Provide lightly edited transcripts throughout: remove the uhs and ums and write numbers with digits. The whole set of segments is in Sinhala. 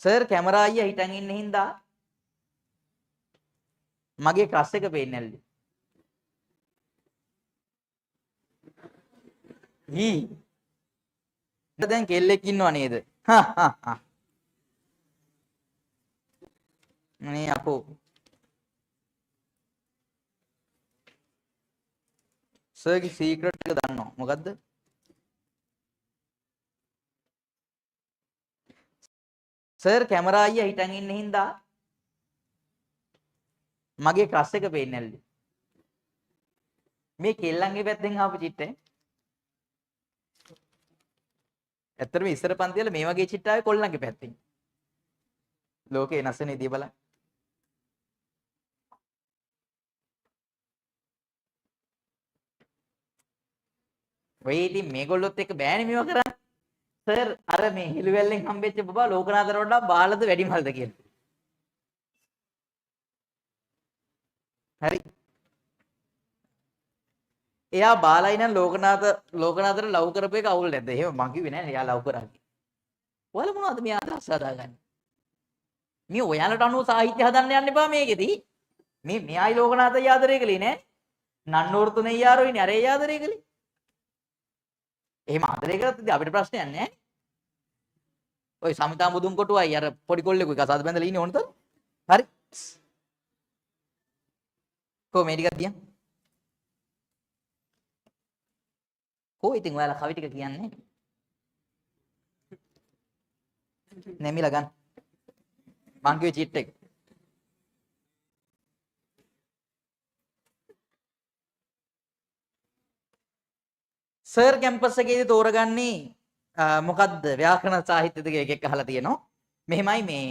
සර් කැමරා අයියා හිටන් ඉන්න හින්දා මගේ ක්‍රස් එක පේන්නේ නැල්ලු. දැන් කෙල්ලෙක් ඉන්නව නේද? මේ අපෝ සර්ගේ සීක්‍රට් එක දන්නව මොකද්ද? සර් කැමරා අයියා හිටන් ඉන්න හින්දා මගේ ක්‍රස් එක පේන්නේ නැල්ලු. මේ කෙල්ලන්ගේ පැත්තෙන් ආපු චිට්ටේ. ඇත්තටම ඉස්සර පන්ති වල මේ වගේ චිට්ට ආවේ කොල්ලන්ගේ පැත්තෙන්. ලෝකේ නැසනේ දී බලන්න. ඔය ඉතින් මේගොල්ලොත් එක්ක බෑනේ මේව කරන්නේ. සර් අර මේ හිලුවැල්ලෙන් හම්බෙච්ච බබා ලෝකනාථර වඩා බාලද වැඩිමල්ද කියලා. හරි. එයා බාලයි නම් ලෝකනාථර ලව් කරපු එක අවුල් නැද්ද? එහෙම මං කිව්වේ නෑනේ එයා ලව් කරා කියලා. ඔයාලා මොනවද මේ අදහස් හදාගන්නේ? මේ ඔයාලට අනුව සාහිත්‍ය හදන්න යන්න එපා මේකෙදි. මේ මෙයයි ලෝකනාථය ආදරය කළේ නෑ. නන්නෝර්තුනේ යාරෝයිනේ අර ඒ ආදරය කළේ. එහෙම ආදරය කරත් ඉතින් අපිට ප්‍රශ්නයක් නෑ. ඔය සමිතා මුදුන් කොටුවයි අර පොඩි කොල්ලෙකුයි කසාද බැඳලා ඉන්නේ ඕනතර. හරි. කො මේ ටිකක් දියන්. කො ඉතින් ඔයාලා කවි ටික කියන්නේ? නැමිලා ගන්න. මං කිව්වේ චීට් එක. සර් කැම්පස් එකේදී තෝරගන්නේ මොකද්ද? ව්‍යාකරණ සාහිත්‍යද කියලා එකෙක් අහලා තියෙනවා. මෙහෙමයි මේ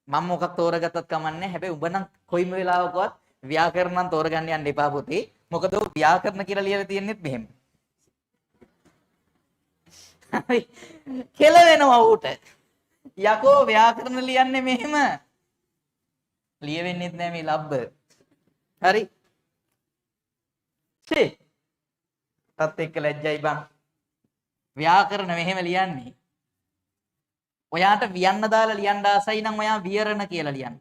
මම මොකක් තෝරගත්තත් කමන්නේ. හැබැයි උඹ නම් කොයිම වෙලාවකවත් ව්‍යාකරණ නම් තෝරගන්න යන්න එපා පුතේ. මොකද ව්‍යාකරණ කියලා ලියලා තියෙන්නේත් මෙහෙම. හරි. කෙල වෙනවා ඌට. යකෝ ව්‍යාකරණ ලියන්නේ මෙහෙම. ලියවෙන්නේත් නෑ මේ ලබ්බ. හරි. ෂේ. තත් එක්ක ලැජ්ජයි බං. ව්‍යාකරණ මෙහෙම ලියන්නේ. ඔයාට වියන්න දාලා ලියන්න ආසයි නම් ඔයා විවරණ කියලා ලියන්න.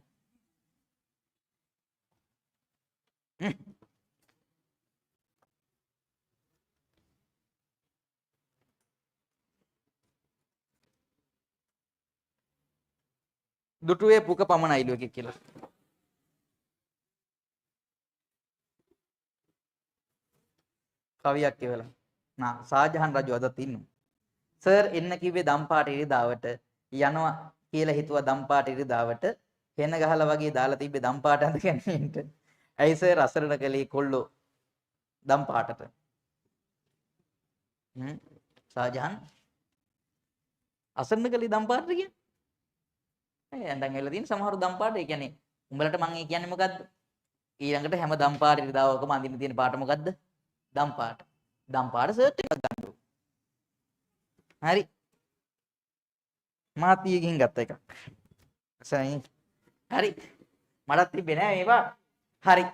දුටුවේ පුක පමණයිලු එකක් කියලා. කවියක් කියවලා. නා සාජහන් රජු අදත් ඉන්නවා. සර් එන්න කිව්වේ දම්පාට ඉරිදාවට යනවා කියලා හිතුවා දම්පාට ඉරිදාවට හෙන ගහලා වගේ දාලා තිබ්බේ දම්පාට අඳගෙන ඉන්න. ඇයි සර් අසරණ කලේ කොල්ලෝ දම්පාටට? සාජහන් අසරණ කලේ දම්පාටට කියන්නේ? ඇඳන් වෙලා තියෙන සමහරු දම්පාට ඒ කියන්නේ උඹලට මම ඒ කියන්නේ මොකද්ද? ඊළඟට හැම දම්පාට ඉරිදාවකම අඳින්න තියෙන පාට මොකද්ද? දම්පාට. දම්පාට සර්ට් එකක් ගන්න ඕන. හරි. මාතිය ගිහින් ගත්ත එකක්. සයි. හරි. මටත් තිබ්බේ නෑ මේවා. හරි.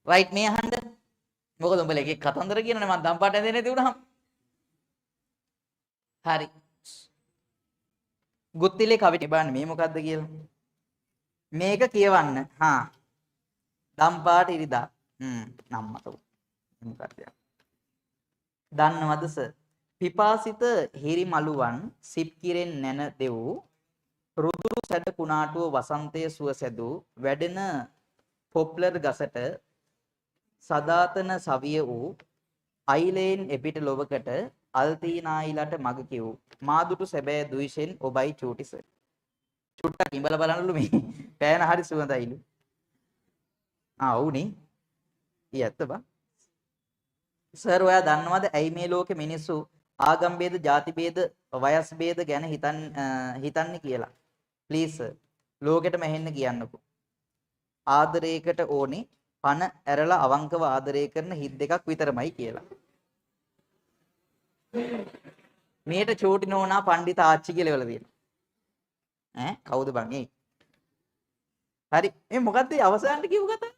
රයිට් මේ අහන්න. මොකද උඹලා එකෙක් කතන්දර කියනනේ මම දම්පාට ඇඳෙන්නේ නැති වුණාම. හරි. ගුත්තිලේ කවිට බලන්න මේ මොකද්ද කියලා. මේක කියවන්න. හා. දම්පාට ඉරිදා. නම්මත. මොකක්ද? දන්නවද සර්? පිපාසිත හිරිමලුවන් සිප් කිරෙන් නැන දෙව් රුදුරු සැඩ කුණාටුව වසන්තය සුවසැදූ වැඩෙන පොප්ලර් ගසට සදාතන සවිය වූ අයිලේන් එපිට ලොවකට අල්තීනායිලට මග කිව් මාදුටු සැබෑ දුයිෂෙන් ඔබයි චූටි සර්. චුට්ටක් ඉඹලා බලන්නලු මේ පෑන හරි සුවඳයිලු. ඔව්නේ. ඊ ඇත්ත බා. සර් ඔයා දන්නවද ඇයි මේ ලෝකෙ මිනිස්සු ආගම් ભેද, ಜಾති ભેද, වයස් ભેද ගැන හිතන්නේ කියලා? Please sir. ලෝකෙටම ඇහෙන්න කියන්නකෝ. ආදරයකට ඕනේ පණ ඇරලා අවංකව ආදරය කරන හිත් දෙකක් විතරමයි කියලා. මේට චෝටි නෝනා පණ්ඩිත ආච්චි කියලා එවලා තියෙනවා. කවුද බං ඒ? හරි. මේ මොකද්ද අවසානට කියපු කතාව?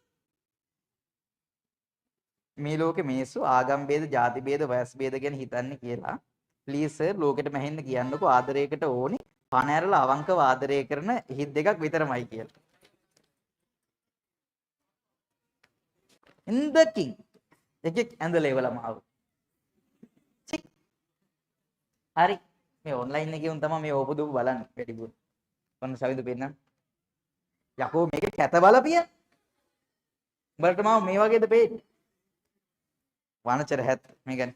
මේ ලෝකෙ මිනිස්සු ආගම් ભેද, ಜಾති ભેද, වයස් ભેද ගැන හිතන්නේ කියලා. ප්ලීස් සර් ලෝකෙටම ඇහෙන්න කියන්නකෝ ආදරයකට ඕනේ පණ ඇරලා අවංකව ආදරය කරන හිත් දෙකක් විතරමයි කියලා. ඉන්දකින් එකෙක් ඇඳලා ඒවලම ආව. හරි. මේ ඔන්ලයින් එකේ උන් තමයි මේ ඕපදූප බලන්නේ වැඩිපුර. ඔන්න සවිදු පෙන්නන්න. යකෝ මේකේ කැත බලපිය. උඹලට මම මේ වගේද පෙන්නේ. වනචර හැත් මේ ගන්න.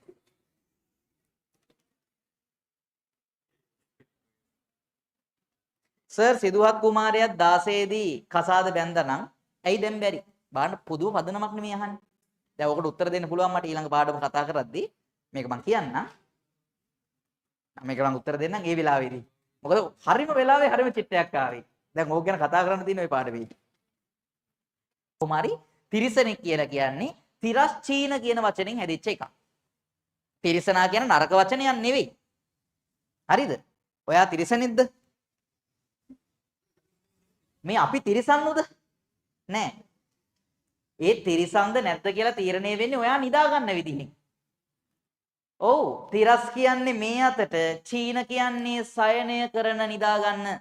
සර් සිදුහත් කුමාරයාත් 16 දී කසාද බැන්දනම් ඇයි දැන් බැරි? බාන්න පුදුම පදනමක් නෙමෙයි අහන්නේ. දැන් ඔකට උත්තර දෙන්න පුළුවන් මට ඊළඟ පාඩම කතා කරද්දී. මේක මම කියන්නම්. මේක මම උත්තර දෙන්නම් ඒ වෙලාවේදී. මොකද හරිම වෙලාවේ හරිම චිත්තයක් ආවේ. දැන් ඕක ගැන කතා කරන්න තියෙන ওই පාඩමේ. කුමාරි තිරිසනෙක් කියලා කියන්නේ තිරස්චීන කියන වචනෙන් හැදිච්ච එකක්. තිරිසනා කියන නරක වචනයක් නෙවෙයි. හරිද? ඔයා තිරිසනෙක්ද? මේ අපි තිරිසන්නුද? නෑ. ඒ තිරිසන්ද නැද්ද කියලා තීරණය වෙන්නේ ඔයා නිදා ගන්න විදිහෙන්. ඔව් තිරස් කියන්නේ මේ අතට, චීන කියන්නේ සයනය කරන නිදා ගන්න.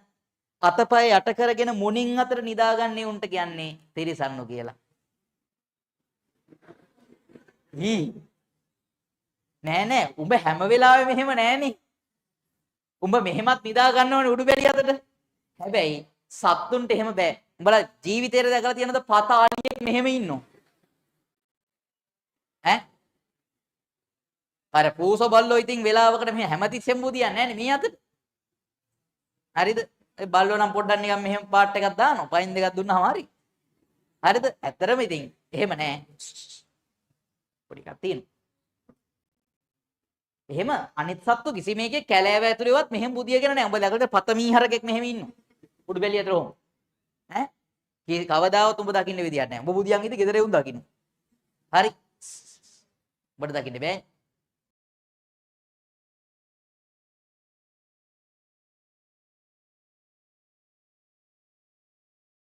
අතපය යට කරගෙන මුණින් අතට නිදාගන්නේ උන්ට කියන්නේ තිරිසන්නු කියලා. නෑ උඹ හැම වෙලාවෙම මෙහෙම නෑනේ. උඹ මෙහෙමත් නිදා ගන්න ඕනේ උඩු බැලිය අතට. හැබැයි සත්තුන්ට එහෙම බෑ. උඹලා ජීවිතේට දැකලා තියෙනවද පතාලියෙක් මෙහෙම ඉන්නෝ? ඈ? අර පූස බල්ලෝ ඉතින් වෙලාවකට මෙහෙ හැමතිස්සෙම බුදියන්නේ නෑනේ මේ අතට. හරිද? ඒ බල්ලෝ නම් පොඩ්ඩක් නිකන් මෙහෙම පාට් එකක් දානවා. පයින් දෙකක් දුන්නාම හරි. හරිද? ඇත්තරම ඉතින් එහෙම නෑ. පොඩි එකක් තියෙනවා. එහෙම අනිත් සත්තු කිසි මේකේ කැලෑව ඇතුළේවත් මෙහෙම බුදියගෙන නෑ. උඹ දැකලා පතමී හරකෙක් මෙහෙම ඉන්නවා. උඩු බැලිය ඇතුළේ ඔහොම. ඈ? කවදාවත් උඹ දකින්න විදියක් නෑ. උඹ බුදියන් ඉතින් ගෙදර එවුන් දකින්න. හරි. උඹට දකින්න බෑ.